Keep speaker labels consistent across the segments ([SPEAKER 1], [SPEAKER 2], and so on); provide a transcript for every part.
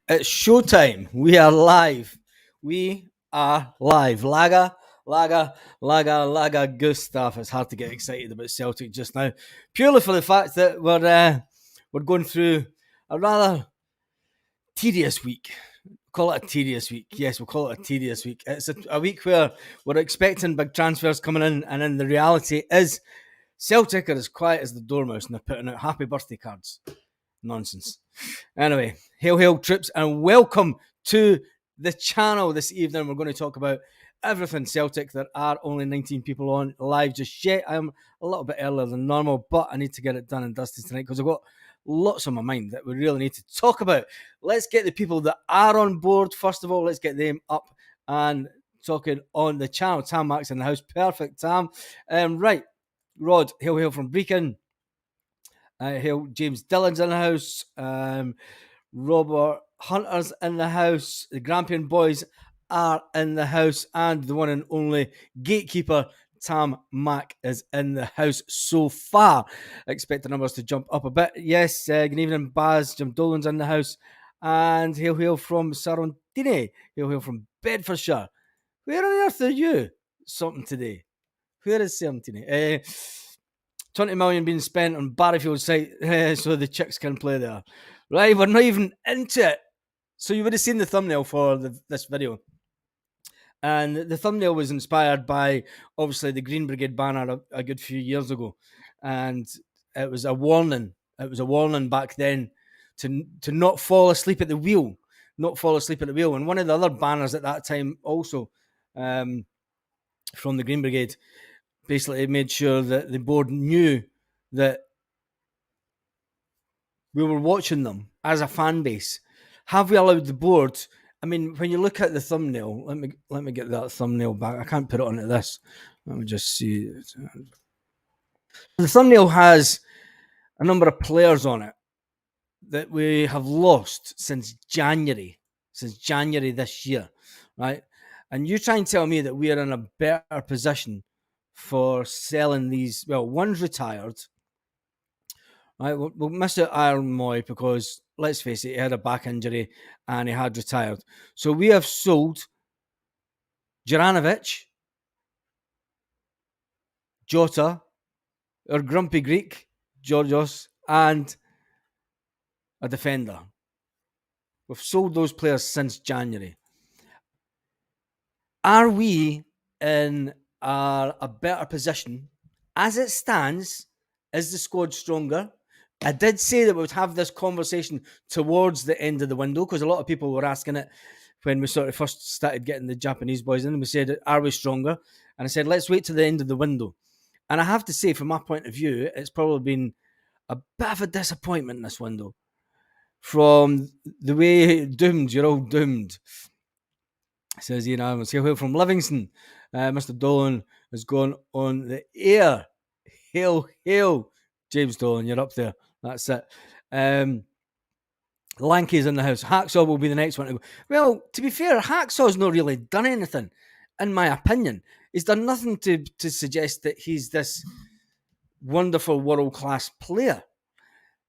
[SPEAKER 1] It's showtime. We are live. We are live. Laga, goose stuff. It's hard to get excited about Celtic just now, purely for the fact that we're going through a rather tedious week. Call it a tedious week. Yes, we'll call it a tedious week. It's a week where we're expecting big transfers coming in, and then the reality is Celtic are as quiet as the dormouse, and they're putting out happy birthday cards. Nonsense. Anyway, hail, troops, and welcome to the channel this evening. We're going to talk about everything Celtic. There are only 19 people on live just yet. I'm a little bit earlier than normal, but I need to get it done and dusted tonight because I've got lots on my mind that we really need to talk about. Let's get the people that are on board, first of all, let's get them up and talking on the channel. Tam Max in the house. Perfect, Tam. Right, Rod, hail from Brecon. Hail, James Dillon's in the house. Robert Hunter's in the house. The Grampian boys are in the house. And the one and only gatekeeper, Tam Mack, is in the house so far. I expect the numbers to jump up a bit. Yes, good evening, Baz. Jim Dolan's in the house. And hail from Sarondine. Hail from Bedfordshire. Where on earth are you? Something today. Where is Sarondine? 20 million being spent on Barryfield site so the chicks can play there. Right, we're not even into it. So you would have seen the thumbnail for this video. And the thumbnail was inspired by, obviously, the Green Brigade banner a good few years ago. And it was a warning. It was a warning back then to not fall asleep at the wheel. Not fall asleep at the wheel. And one of the other banners at that time also from the Green Brigade basically made sure that the board knew that we were watching them as a fan base. Have we allowed the board? I mean, when you look at the thumbnail, let me get that thumbnail back. I can't put it onto this. Let me just see. The thumbnail has a number of players on it that we have lost since January this year, right? And you try and tell me that we are in a better position for selling these. Well, one's retired. Right, we'll miss out Aaron Moy because, let's face it, he had a back injury and he had retired. So we have sold Juranovic, Jota, our grumpy Greek, Georgios, and a defender. We've sold those players since January. Are we in a better position as it stands? Is the squad stronger? I did say that we would have this conversation towards the end of the window because a lot of people were asking it when we sort of first started getting the Japanese boys in. We said, are we stronger? And I said, let's wait to the end of the window. And I have to say, from my point of view, it's probably been a bit of a disappointment in this window. From the way doomed, you're all doomed. Says Ian Adams. Hail from Livingston. Mr. Dolan has gone on the air. Hail, James Dolan, you're up there. That's it. Lanky's in the house. Hacksaw will be the next one to go. Well, to be fair, Hacksaw's not really done anything, in my opinion. He's done nothing to suggest that he's this wonderful world-class player.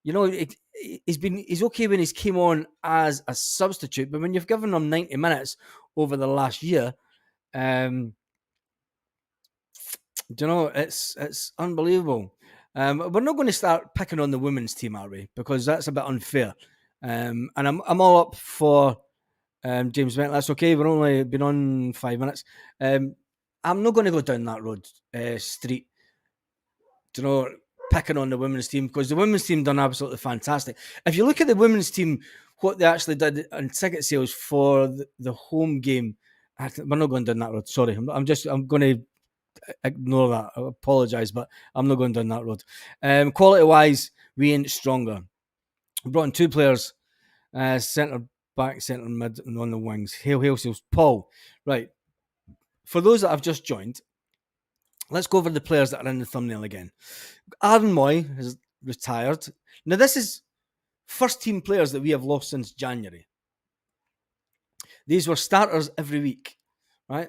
[SPEAKER 1] You know, he's okay when he's came on as a substitute, but when you've given him 90 minutes over the last year, you know, it's unbelievable. We're not going to start picking on the women's team, are we? Because that's a bit unfair. And I'm all up for James Bent. That's okay. We're only been on 5 minutes. I'm not going to go down that road, street. You know, picking on the women's team because the women's team done absolutely fantastic. If you look at the women's team, what they actually did on ticket sales for the home game, we're not going down that road. Sorry, I'm going to ignore that. I apologise, but I'm not going down that road. Quality wise, we ain't stronger. We brought in two players, centre back, centre mid, and on the wings. Hail sales. Paul, right. For those that have just joined, let's go over the players that are in the thumbnail again. Aaron Moy has retired. Now, this is first team players that we have lost since January. These were starters every week, right?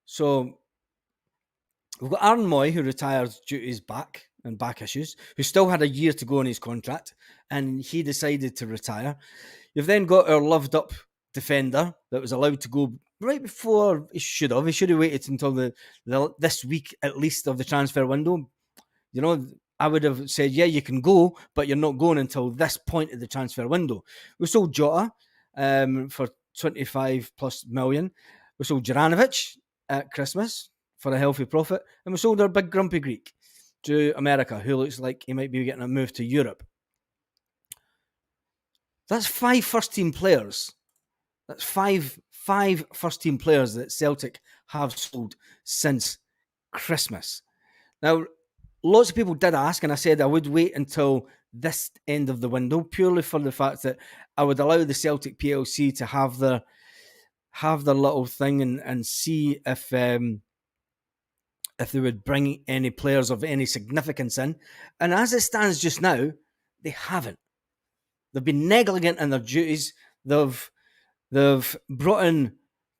[SPEAKER 1] So we've got Aaron Moy, who retired due to his back and back issues, who still had a year to go on his contract, and he decided to retire. You've then got our loved up defender that was allowed to go right before he should have. He should have waited until this week at least of the transfer window. You know, I would have said, yeah, you can go, but you're not going until this point of the transfer window. We sold Jota for 25 plus million. We sold Juranovic at Christmas for a healthy profit. And we sold our big grumpy Greek to America, who looks like he might be getting a move to Europe. That's 5 first-team players. That's five first-team players that Celtic have sold since Christmas. Now, lots of people did ask, and I said I would wait until this end of the window, purely for the fact that I would allow the Celtic PLC to have their little thing and see if they would bring any players of any significance in. And as it stands just now, they haven't. They've been negligent in their duties. They've brought in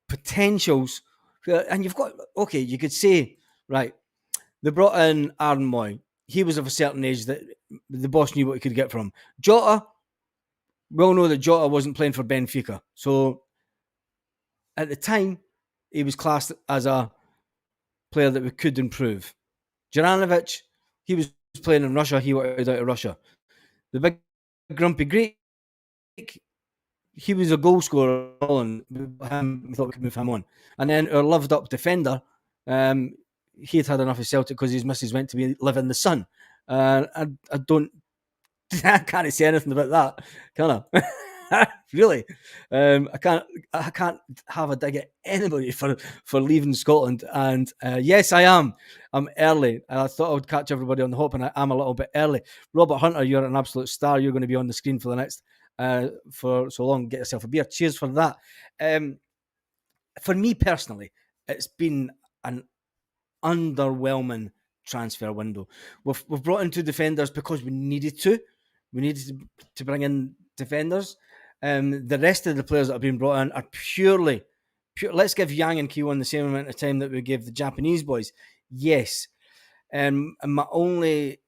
[SPEAKER 1] potentials, and you've got, okay, you could say, right, they brought in Aaron Moy. He was of a certain age that the boss knew what he could get from him. Jota, we all know that Jota wasn't playing for Benfica. So at the time, he was classed as a player that we could improve. Juranovic, he was playing in Russia. He wanted out of Russia. The big grumpy Greek, he was a goal scorer, and we thought we could move him on. And then our loved up defender, he'd had enough of Celtic because his missus went to live in the sun. I can't say anything about that, can I? Really, I can't have a dig at anybody for leaving Scotland. And yes, I am. I'm early. I thought I would catch everybody on the hop, and I am a little bit early. Robert Hunter, you're an absolute star. You're going to be on the screen for the next for so long. Get yourself a beer. Cheers for that. For me personally, it's been an underwhelming transfer window. We've brought in 2 defenders because we needed to. We needed to bring in defenders. The rest of the players that have been brought in are pure. Let's give Yang and Kiwon the same amount of time that we gave the Japanese boys. Yes. And my only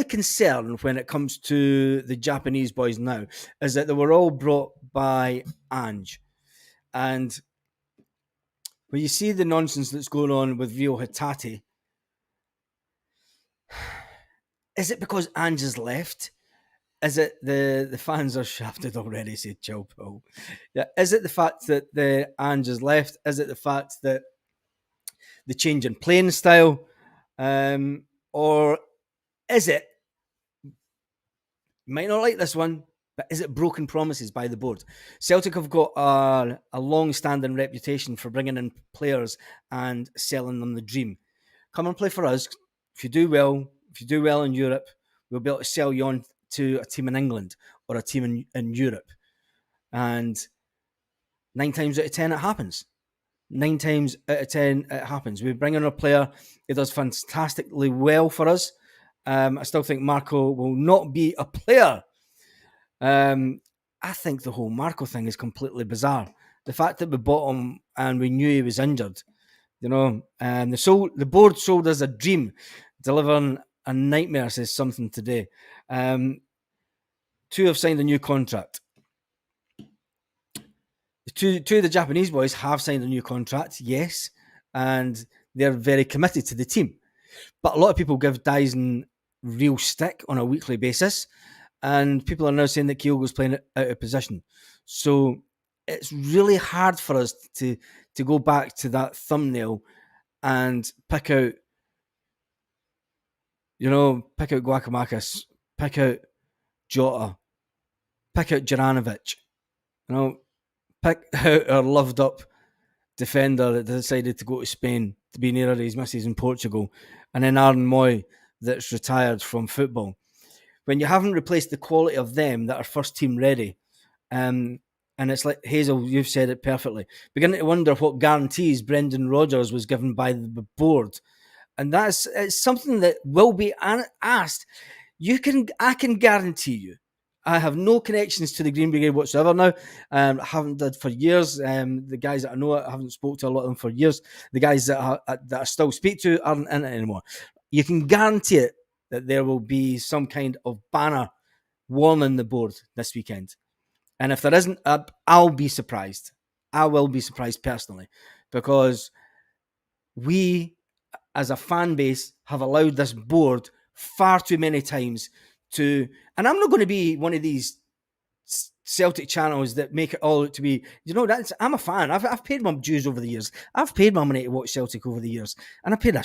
[SPEAKER 1] concern when it comes to the Japanese boys now is that they were all brought by Ange. And when you see the nonsense that's going on with Rio Hatate, is it because Ange has left? Is it the fans are shafted already? Say chill, Paul. Yeah. Is it the fact that the Ange has left? Is it the fact that the change in playing style, or is it? You might not like this one, but is it broken promises by the board? Celtic have got a long-standing reputation for bringing in players and selling them the dream. Come and play for us. If you do well in Europe, we'll be able to sell you on to a team in England or a team in Europe. And 9 times out of 10, it happens. 9 times out of 10, it happens. We bring in a player. It does fantastically well for us. I still think Marco will not be a player. I think the whole Marco thing is completely bizarre. The fact that we bought him and we knew he was injured, the board sold us a dream, delivering a nightmare, says something today. 2 have signed a new contract. Two of the Japanese boys have signed a new contract, yes, and they're very committed to the team. But a lot of people give Dyson real stick on a weekly basis, and people are now saying that Kyogo's playing out of position. So it's really hard for us to go back to that thumbnail and pick out Guacamakis, pick out Jota, pick out Juranovic, pick out our loved up defender that decided to go to Spain to be nearer his missus in Portugal, and then Aaron Moy that's retired from football. When you haven't replaced the quality of them that are first team ready, and it's like Hazel, you've said it perfectly, beginning to wonder what guarantees Brendan Rodgers was given by the board. And it's something that will be asked. I can guarantee you, I have no connections to the Green Brigade whatsoever now. I haven't did for years. The guys that I know, I haven't spoke to a lot of them for years. The guys that I still speak to aren't in it anymore. You can guarantee it that there will be some kind of banner warning the board this weekend. And if there isn't, I'll be surprised. I will be surprised personally, because we, as a fan base, have allowed this board far too many times to. And I'm not going to be one of these Celtic channels that make it all out to be, that's, I'm a fan. I've paid my dues over the years. I've paid my money to watch Celtic over the years, and I paid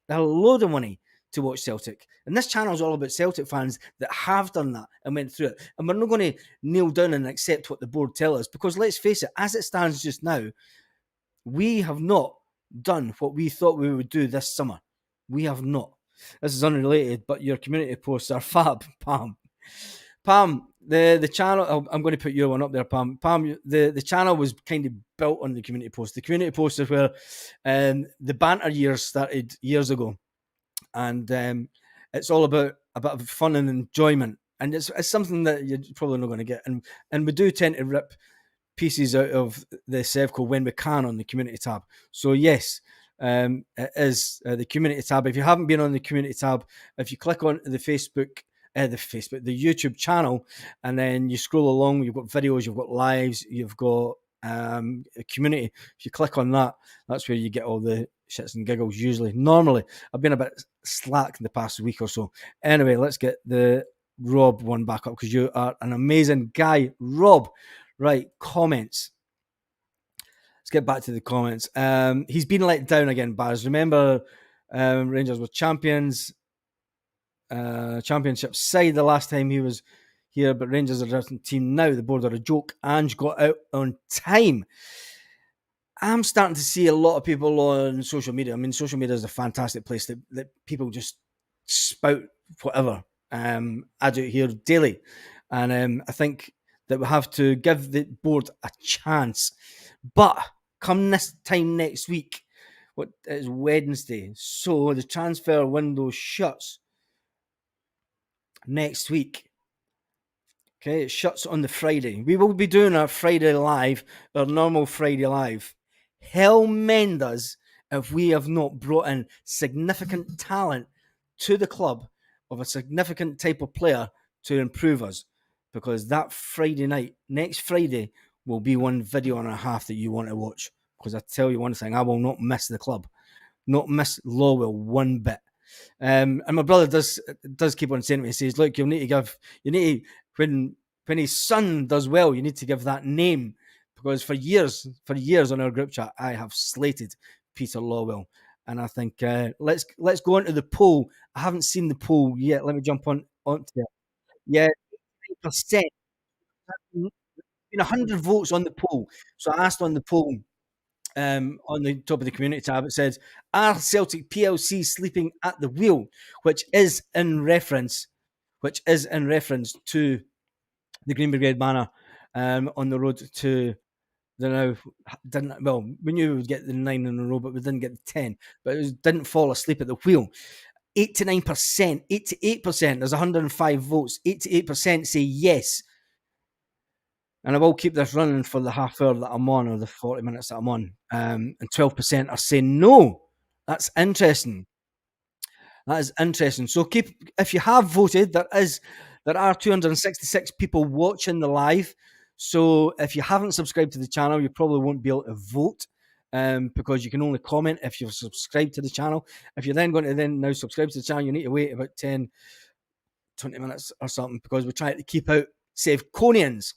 [SPEAKER 1] a load of money to watch Celtic. And this channel is all about Celtic fans that have done that and went through it. And we're not going to kneel down and accept what the board tell us, because let's face it, as it stands just now, we have not done what we thought we would do this summer. We have not. This is unrelated, but your community posts are fab, Pam. Pam, the channel, I'm going to put your one up there, Pam. Pam, the channel was kind of built on the community post. The community post is where the banter years started years ago. And it's all about a bit of fun and enjoyment. And it's something that you're probably not going to get. And we do tend to rip pieces out of the Sevco when we can on the community tab. So yes, it is the community tab. If you haven't been on the community tab, if you click on the YouTube channel, and then you scroll along, you've got videos, you've got lives, you've got a community. If you click on that, that's where you get all the shits and giggles usually. Normally, I've been a bit slack in the past week or so. Anyway, let's get the Rob one back up, because you are an amazing guy, Rob. Right, comments. Let's get back to the comments. He's been let down again, Baz. Remember, Rangers were champions, championship side the last time he was here, but Rangers are a different team now. The board are a joke. Ange got out on time. I'm starting to see a lot of people on social media. I mean, social media is a fantastic place that people just spout whatever. I do it here daily. And I think that we have to give the board a chance. But come this time next week, what is Wednesday, so the transfer window shuts next week. Okay, it shuts on the Friday. We will be doing our Friday live, our normal Friday live. Hell mend us if we have not brought in significant talent to the club of a significant type of player to improve us. Because that Friday night, next Friday, will be one video and a half that you want to watch. Because I tell you one thing, I will not miss the club. Not miss Lowell one bit. And my brother does keep on saying to me, he says, look, you need to, when his son does well, you need to give that name. Because for years on our group chat, I have slated Peter Lowell. And I think let's go on to the poll. I haven't seen the poll yet. Let me jump onto it. Yeah, 9%. 100 votes on the poll. So I asked on the poll, on the top of the community tab, it says, are Celtic PLC sleeping at the wheel? Which is in reference to the Green Brigade banner on the road to the now. We knew we would get the 9 in a row, but we didn't get the 10. But it didn't fall asleep at the wheel. 89%, 88%, there's 105 votes, 88% say yes. And I will keep this running for the half hour that I'm on, or the 40 minutes that I'm on. And 12% are saying no. That's interesting. That is interesting. So if you have voted, there are 266 people watching the live. So if you haven't subscribed to the channel, you probably won't be able to vote, because you can only comment if you've subscribed to the channel. If you're then going to now subscribe to the channel, you need to wait about 10, 20 minutes or something, because we're trying to keep out Sevconians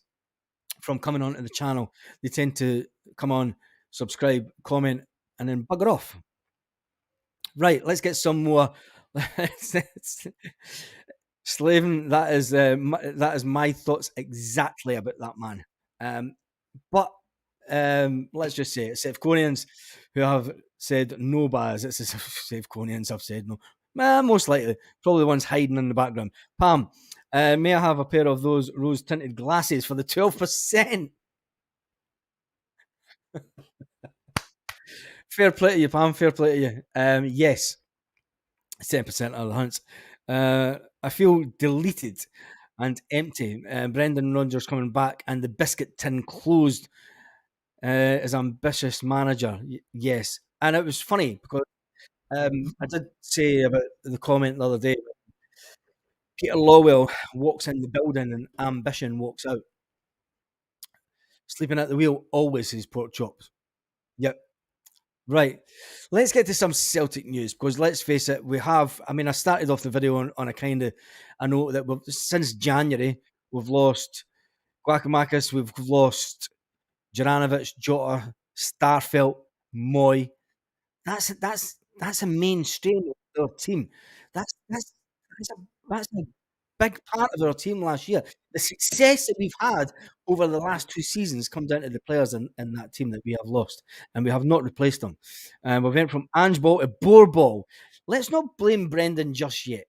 [SPEAKER 1] from coming onto the channel. They tend to come on, subscribe, comment, and then bugger off. Right, let's get some more. Slaven, that is my thoughts exactly about that man. But let's just say it. Sevconians who have said no, Baz. It's Sevconians have said no. Most likely, probably the ones hiding in the background. Pam, may I have a pair of those rose-tinted glasses for the 12%? Fair play to you, Pam. Fair play to you. Yes, 10% of the hunts. I feel deleted and empty. Brendan Rodgers coming back, and the biscuit tin closed. As ambitious manager, yes. And it was funny because I did say about the comment the other day. Peter Lawwell walks in the building and ambition walks out. Sleeping at the wheel always his pork chops. Yep. Right. Let's get to some Celtic news because let's face it, we have. I mean, I started off the video on a kind of a note that since January we've lost Guacamakis, we've lost Juranovic, Jota, Starfelt, Moy. That's a mainstream of our team. That's a that's a big part of our team last year. The success that we've had over the last 2 seasons come down to the players in that team that we have lost, and we have not replaced them. We went from Ange Ball to Borball. Let's not blame Brendan just yet,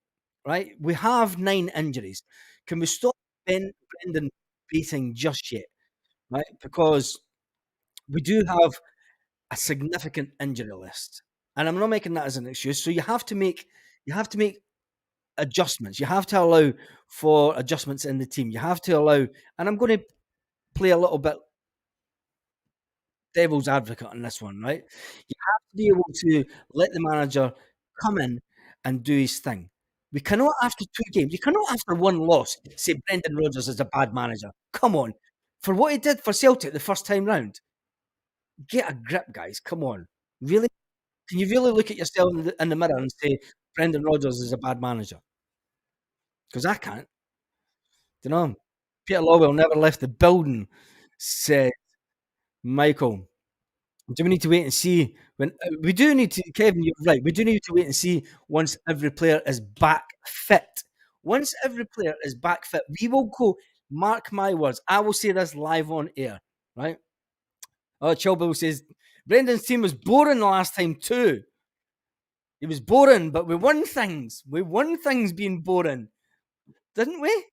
[SPEAKER 1] right? We have 9 injuries. Can we stop Brendan beating just yet, right? Because we do have a significant injury list. And I'm not making that as an excuse. So you have to make adjustments. You have to allow for adjustments in the team. You have to allow, and I'm going to play a little bit devil's advocate on this one, right? You have to be able to let the manager come in and do his thing. We cannot, after 2 games, you cannot, after 1 loss, say Brendan Rodgers is a bad manager. Come on. For what he did for Celtic the first time round, get a grip, guys. Come on. Really? Can you really look at yourself in the mirror and say Brendan Rodgers is a bad manager? Because I can't. You know, Peter Lawwell never left the building, said Michael. Do we need to wait and see when we do need to, Kevin, you're right. We do need to wait and see once every player is back fit. Once every player is back fit, we will go. Mark my words. I will say this live on air, right? Oh, Chilwell says Brendan's team was boring the last time too. It was boring, but we won things. We won things being boring, didn't we?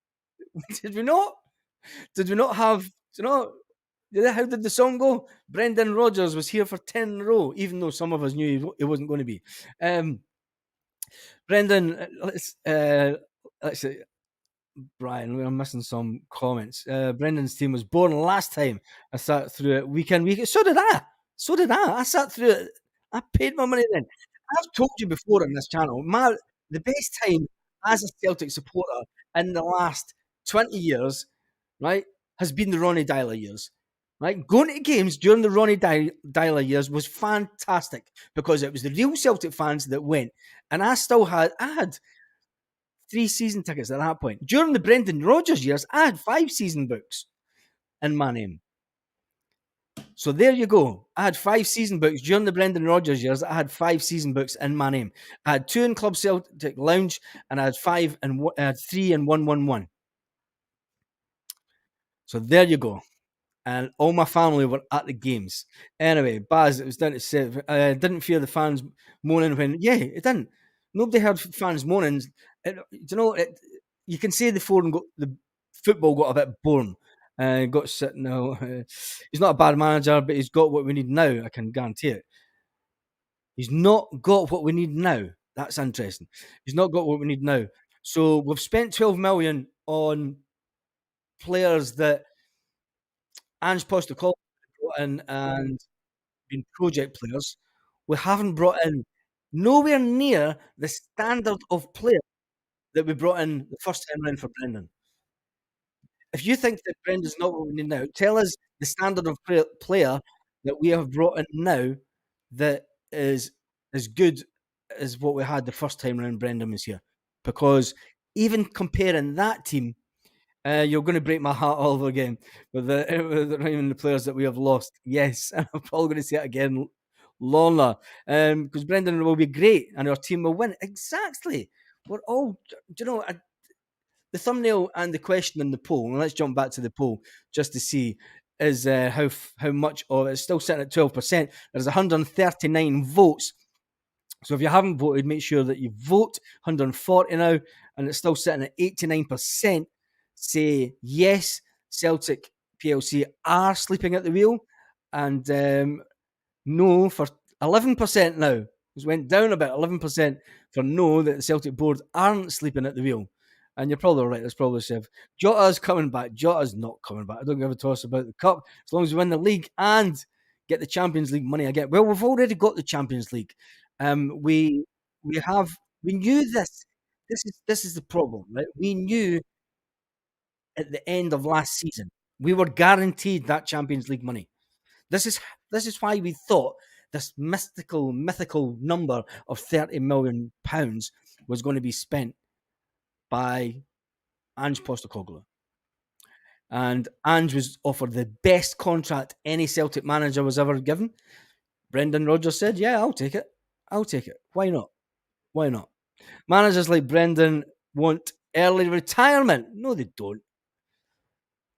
[SPEAKER 1] Did we not? Did we not have? You know, how did the song go? Brendan Rodgers was here for 10 in a row, even though some of us knew it wasn't going to be. Brendan, let's see. Brian, I'm missing some comments. Brendan's team was boring last time. I sat through it week in, week. So did I. I sat through it. I paid my money then. I've told you before on this channel, the best time as a Celtic supporter in the last 20 years, right, has been the Ronnie Dyler years. Right, going to games during the Ronnie Dyler years was fantastic because it was the real Celtic fans that went, and I had 3 season tickets at that point. During the Brendan Rodgers years, I had 5 season books in my name. So there you go. I had 5 season books during the Brendan Rodgers years. I had 5 season books in my name. I had 2 in Club Celtic Lounge, and I had 3 in 111. So there you go. And all my family were at the games. Anyway, Baz, it was down to 7. I didn't fear the fans moaning when. Yeah, it didn't. Nobody heard fans moaning. You can say the football got a bit boring. Got sitting now. He's not a bad manager, but he's got what we need now. I can guarantee it. He's not got what we need now. That's interesting. He's not got what we need now. So we've spent 12 million on players that Ange Postecoglou brought in and been project players. We haven't brought in nowhere near the standard of player that we brought in the first time round for Brendan. If you think that Brendan's not what we need now, tell us the standard of player that we have brought in now that is as good as what we had the first time round Brendan was here. Because even comparing that team, you're going to break my heart all over again with the players that we have lost. Yes, I'm probably going to say it again, Lorna, because Brendan will be great and our team will win. Exactly. We're all, the thumbnail and the question in the poll, and let's jump back to the poll just to see is how much of it's still sitting at 12%. There's 139 votes. So if you haven't voted, make sure that you vote. 140 now, and it's still sitting at 89%. Say yes, Celtic PLC are sleeping at the wheel, and no for 11% now. It went down about 11% for no, that the Celtic board aren't sleeping at the wheel. And you're probably right. There's probably Sev. Jota's coming back. Jota's not coming back. I don't give a toss about the cup as long as we win the league and get the Champions League money again. Well, we've already got the Champions League. We knew this. this is the problem, right? We knew at the end of last season we were guaranteed that Champions League money. This is this is why we thought this mythical number of £30 million was going to be spent by Ange Postecoglou. And Ange was offered the best contract any Celtic manager was ever given. Brendan Rodgers said, "Yeah, I'll take it. I'll take it. Why not? Why not?" Managers like Brendan want early retirement. No, they don't.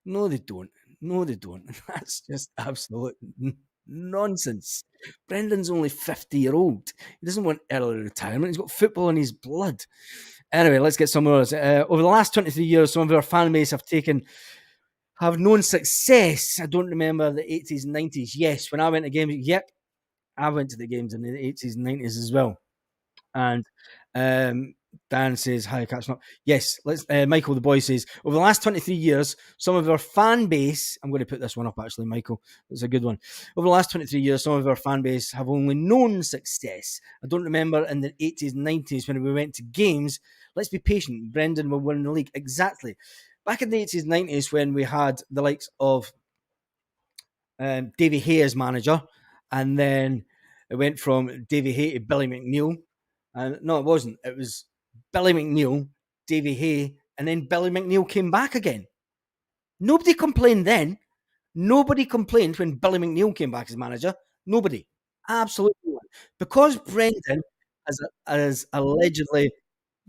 [SPEAKER 1] No, they don't. No, they don't. That's just absolute nonsense. Brendan's only 50-year-old. He doesn't want early retirement. He's got football in his blood. Anyway, let's get somewhere else. Over the last 23 years, some of our fan base have known success. I don't remember the 80s and 90s. Yes, when I went to games, yep, I went to the games in the 80s and 90s as well. And Dan says, "Hi, catching up." Yes, let's. Michael, the boy, says, over the last 23 years, some of our fan base. I'm going to put this one up actually, Michael. It's a good one. Over the last 23 years, some of our fan base have only known success. I don't remember in the 80s and 90s when we went to games. Let's be patient. Brendan will win the league. Exactly. Back in the 80s and 90s when we had the likes of Davy Hay as manager, and then it went from Davy Hay to Billy McNeil. And no, it wasn't. It was Billy McNeil, Davy Hay, and then Billy McNeil came back again. Nobody complained then. Nobody complained when Billy McNeil came back as manager. Nobody. Absolutely not. Because Brendan has allegedly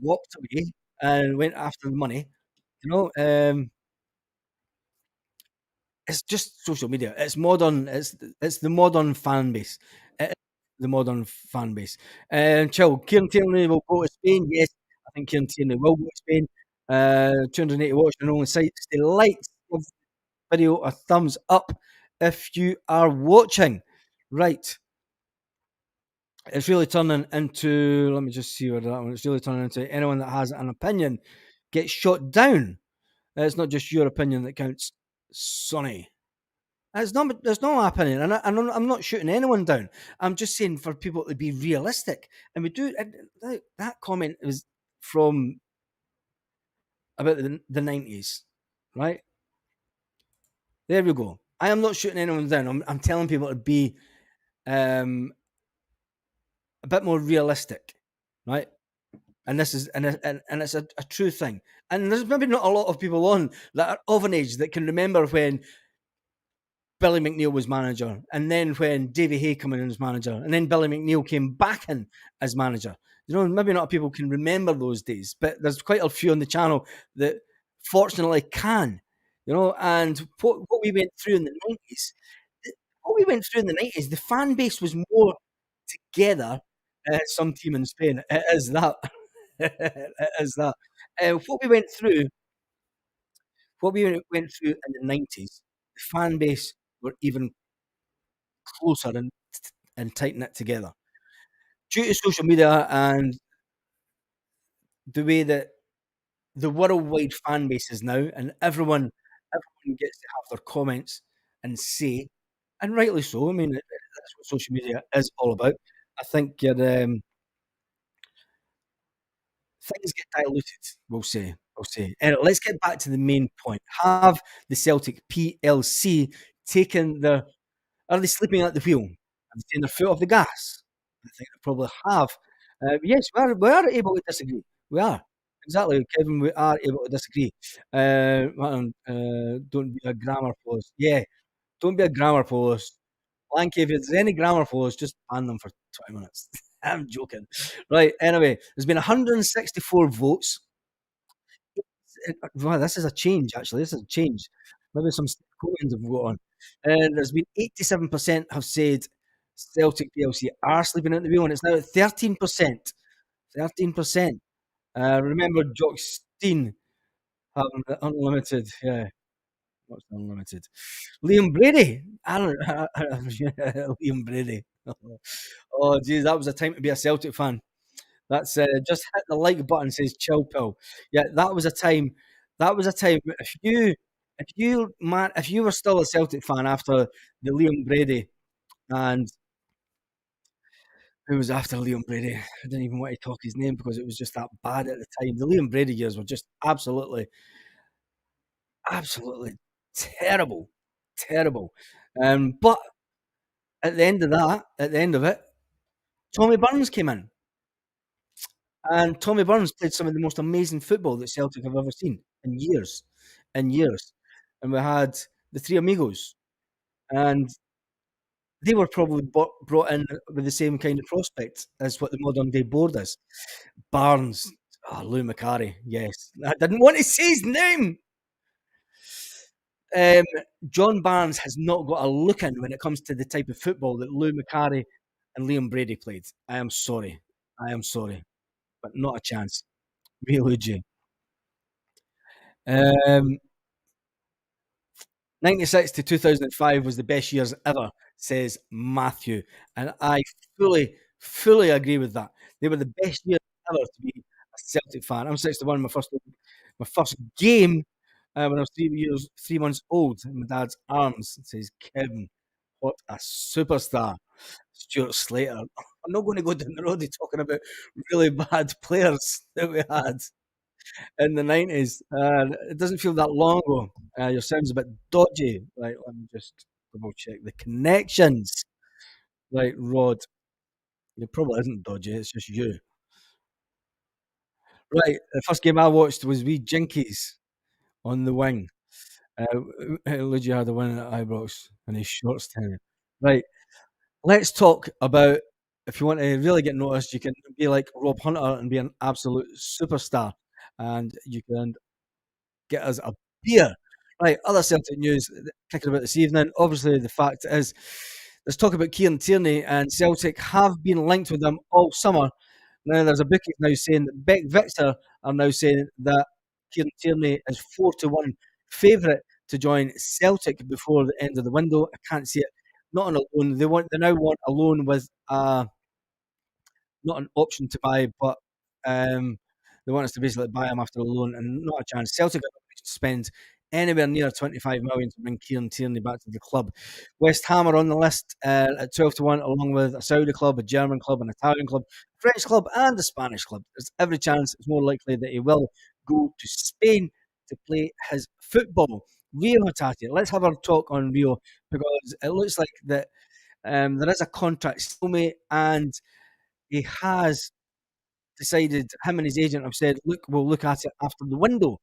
[SPEAKER 1] walked away and went after the money, you know, it's just social media. It's modern. It's the modern fan base. It is the modern fan base. Chill. Kieran Tierney will go to Spain. Yes, I think Kieran Tierney will go to Spain. 280 watch on only site. Stay likes. Give the video a thumbs up if you are watching. Right. It's really turning into. Let me just see where that one. It's really turning into anyone that has an opinion gets shot down. It's not just your opinion that counts, Sonny. It's not. There's no opinion, and I'm not shooting anyone down. I'm just saying for people to be realistic, and we do. That comment was from about the 90s, right? There we go. I am not shooting anyone down. I'm telling people to be a bit more realistic, right? And this is and it's a true thing. And there's maybe not a lot of people on that are of an age that can remember when Billy McNeil was manager, and then when Davy Hay came in as manager, and then Billy McNeil came back in as manager. You know, maybe not people can remember those days, but there's quite a few on the channel that fortunately can. You know, and what we went through in the 90s, the fan base was more together. Some team in Spain, it is that. It is that. What we went through, in the 90s, the fan base were even closer and tight knit together. Due to social media and the way that the worldwide fan base is now, and everyone gets to have their comments and say, and rightly so. I mean, that's what social media is all about. I think things get diluted. We'll say. Anyway, let's get back to the main point. Have the Celtic PLC taken the? Are they sleeping at the wheel? Have they taken their foot off the gas? I think they probably have. Yes, we are able to disagree. We are. Exactly, Kevin, we are able to disagree. Don't be a grammar post. Yeah, don't be a grammar post. Blanky, if there's any grammar posts, just ban them for 20 minutes. I'm joking. Right, anyway, there's been 164 votes. Wow, this is a change, actually. This is a change. Maybe some Scotians have got on. And there's been 87% have said Celtic PLC are sleeping at the wheel, and it's now at 13%. 13%. Remember Jock Steen having the unlimited, yeah, what's the unlimited? Liam Brady. I don't Liam Brady. Oh, geez, that was a time to be a Celtic fan. That's just hit the like button. Says chill pill. Yeah, that was a time. That was a time. If you were still a Celtic fan after the Liam Brady and who was after Liam Brady. I didn't even want to talk his name because it was just that bad at the time. The Liam Brady years were just absolutely, absolutely terrible, terrible. But at the end of that, at the end of it, Tommy Burns came in, and Tommy Burns played some of the most amazing football that Celtic have ever seen in years. And we had the three amigos, and they were probably brought in with the same kind of prospect as what the modern day board is. Barnes, Lou Macari, yes. I didn't want to say his name. Um, John Barnes has not got a look in when it comes to the type of football that Lou Macari and Liam Brady played. I am sorry. I am sorry, but not a chance. Really, 96 to 2005 was the best years ever, says Matthew. And I fully agree with that. They were the best years ever to be a Celtic fan. I'm 61, my first game when I was 3 months old in my dad's arms, says Kevin. What a superstar. Stuart Slater. I'm not going to go down the road of talking about really bad players that we had in the 90s. It doesn't feel that long ago. Your sound's a bit dodgy. Right, let me just double check the connections. Right, Rod. It probably isn't dodgy, it's just you. Right, the first game I watched was wee Jinkies on the wing. Luigi had the win at Ibrox and his shorts tenure. Right, let's talk about if you want to really get noticed, you can be like Rob Hunter and be an absolute superstar. And you can get us a beer. Right, other Celtic news kicking about this evening. Obviously, the fact is, there's talk about Kieran Tierney, and Celtic have been linked with them all summer. Now, there's a bookie now saying that Beck Victor are now saying that Kieran Tierney is 4-1 favourite to join Celtic before the end of the window. I can't see it. Not on a loan. They now want a loan with not an option to buy, but um, they want us to basically buy him after a loan, and not a chance. Celtic are going to spend anywhere near 25 million to bring Kieran Tierney back to the club. West Ham are on the list at 12-1, along with a Saudi club, a German club, an Italian club, a French club, and a Spanish club. There's every chance it's more likely that he will go to Spain to play his football. Rio Hatate, let's have our talk on Rio because it looks like that there is a contract still, mate, and he has decided, him and his agent have said, look, we'll look at it after the window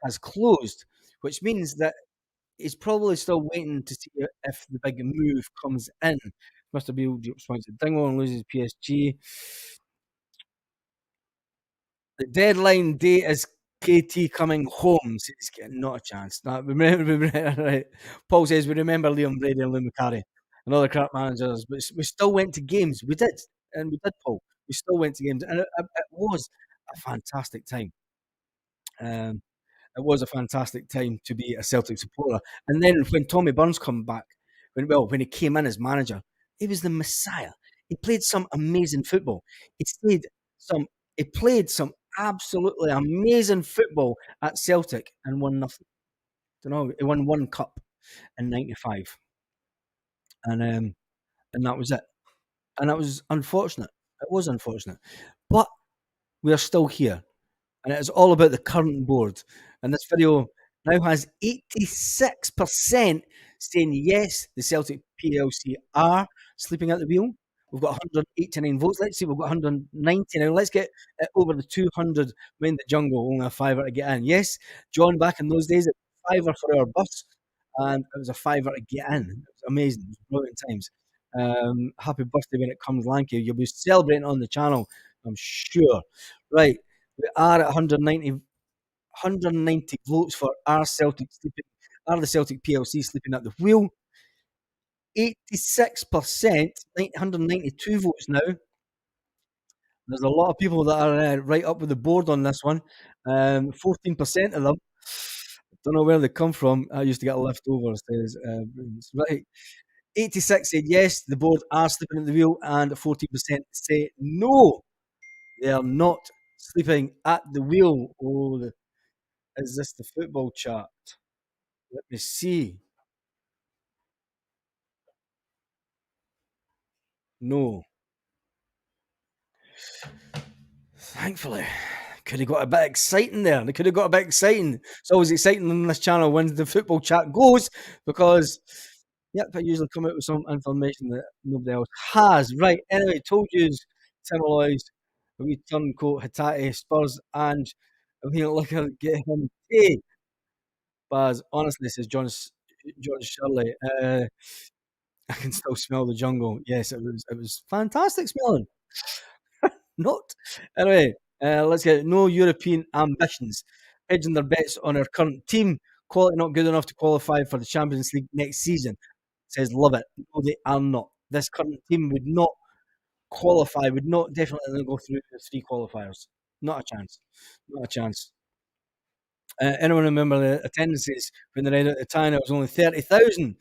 [SPEAKER 1] has closed, which means that he's probably still waiting to see if the big move comes in. Mr. Beale points to Dingo and loses PSG. The deadline date is KT coming home. So he's getting not a chance. Right. Paul says, we remember Liam Brady and Lou Macari and other crap managers, but we still went to games. We did. And we did, Paul. We still went to games. And it was a fantastic time. Um, it was a fantastic time to be a Celtic supporter. And then when Tommy Burns come back, when he came in as manager, he was the messiah. He played some amazing football. He played some. He played some absolutely amazing football at Celtic and won nothing. You know, he won one cup in '95, and that was it. And that was unfortunate. It was unfortunate, but we are still here. And it is all about the current board. And this video now has 86% saying yes, the Celtic PLC are sleeping at the wheel. We've got 189 votes. Let's see, we've got 190 now. Let's get it over the 200. We're in the jungle, only a fiver to get in. Yes, John, back in those days, it was a fiver for our bus, and it was a fiver to get in. It was amazing. It was brilliant times. Happy birthday when it comes, Lanky. You'll be celebrating on the channel, I'm sure. Right. We are at 190 votes for the Celtic PLC sleeping at the wheel. 86%, 192 votes now. There's a lot of people that are right up with the board on this one. 14% of them. Don't know where they come from. I used to get leftovers. Right. 86 said yes, the board are sleeping at the wheel, and 14% say no, they are not sleeping at the wheel. Oh, is this the football chart? Let me see. No. Thankfully, could have got a bit exciting there. They could have got a bit exciting. It's always exciting on this channel when the football chat goes because, yep, I usually come out with some information that nobody else has. Right, anyway, told you Tim Alloy's, a wee turncoat, Hatate, Spurs, and a wee look at get him. Hey, Baz, honestly, says John Shirley. I can still smell the jungle. Yes, it was fantastic smelling. Not. Anyway, let's get it. No European ambitions. Hedging their bets on our current team. Quality not good enough to qualify for the Champions League next season. Says, love it. No, they are not. This current team would not qualify, would not definitely go through the 3 qualifiers. Not a chance. Not a chance. Anyone remember the attendances when they read out the time? It was only 30,000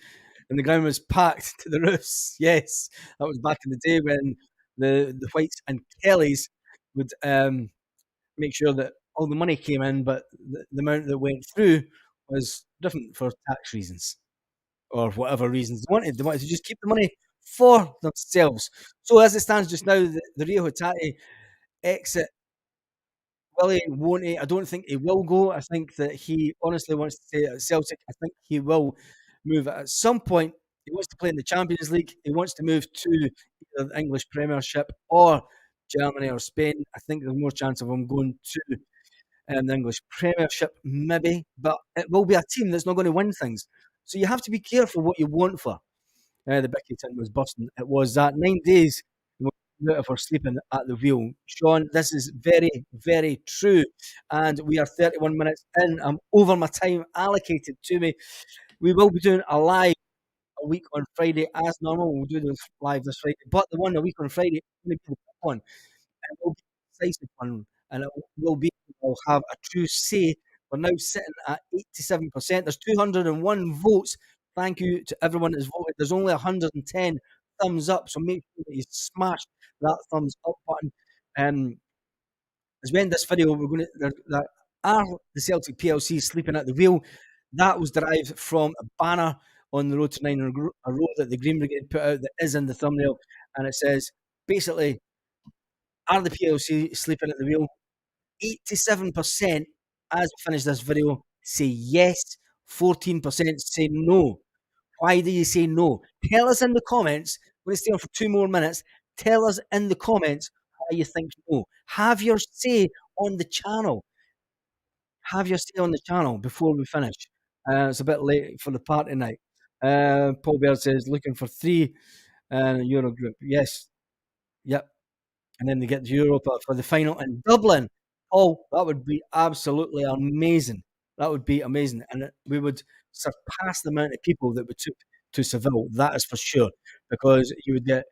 [SPEAKER 1] and the ground was packed to the roofs. Yes, that was back in the day when the Whites and Kellys would make sure that all the money came in, but the amount that went through was different for tax reasons or whatever reasons they wanted. They wanted to just keep the money for themselves. So as it stands just now, the Rio Hatate exit, will he, won't he? I don't think he will go. I think that he honestly wants to stay at Celtic. I think he will move at some point. He wants to play in the Champions League. He wants to move to either the English Premiership or Germany or Spain. I think there's more chance of him going to the English Premiership, maybe, but it will be a team that's not going to win things. So you have to be careful what you want for. The Bicky tin was busting. It was that 9 days for sleeping at the wheel. Sean, this is very, very true. And we are 31 minutes in. I'm over my time allocated to me. We will be doing a live a week on Friday as normal. We'll do this live this Friday. But the one a week on Friday is going to be the big one. And it will be a decisive one. And it will be, we'll have a true say. We're now sitting at 87%. There's 201 votes. Thank you to everyone that's voted. There's only 110 thumbs up, so make sure that you smash that thumbs up button. As we end this video, we're going to there are the Celtic PLC sleeping at the wheel. That was derived from a banner on the road to 9 a row that the Green Brigade put out that is in the thumbnail, and it says basically, are the PLC sleeping at the wheel? 87% as we finish this video say yes, 14% say no. Why do you say no? Tell us in the comments. We're going to stay on for 2 more minutes. Tell us in the comments why you think no. Have your say on the channel. Have your say on the channel before we finish. It's a bit late for the party night. Paul Baird says, looking for 3 Euro group. Yes. Yep. And then they get to Europa for the final in Dublin. Oh, that would be absolutely amazing. That would be amazing. And we would surpass the amount of people that we took to Seville. That is for sure. Because you would get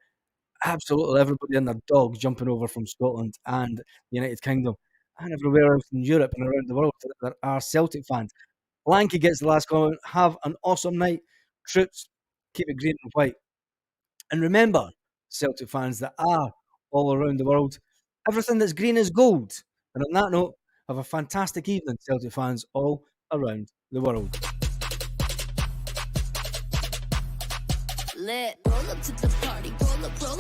[SPEAKER 1] absolutely everybody and their dog jumping over from Scotland and the United Kingdom and everywhere else in Europe and around the world that are Celtic fans. Lanky gets the last comment. Have an awesome night. Troops, keep it green and white. And remember, Celtic fans that are all around the world, everything that's green is gold. And on that note, have a fantastic evening, Celtic fans all around the world. Lit. Roll up to the party, roll up, roll up.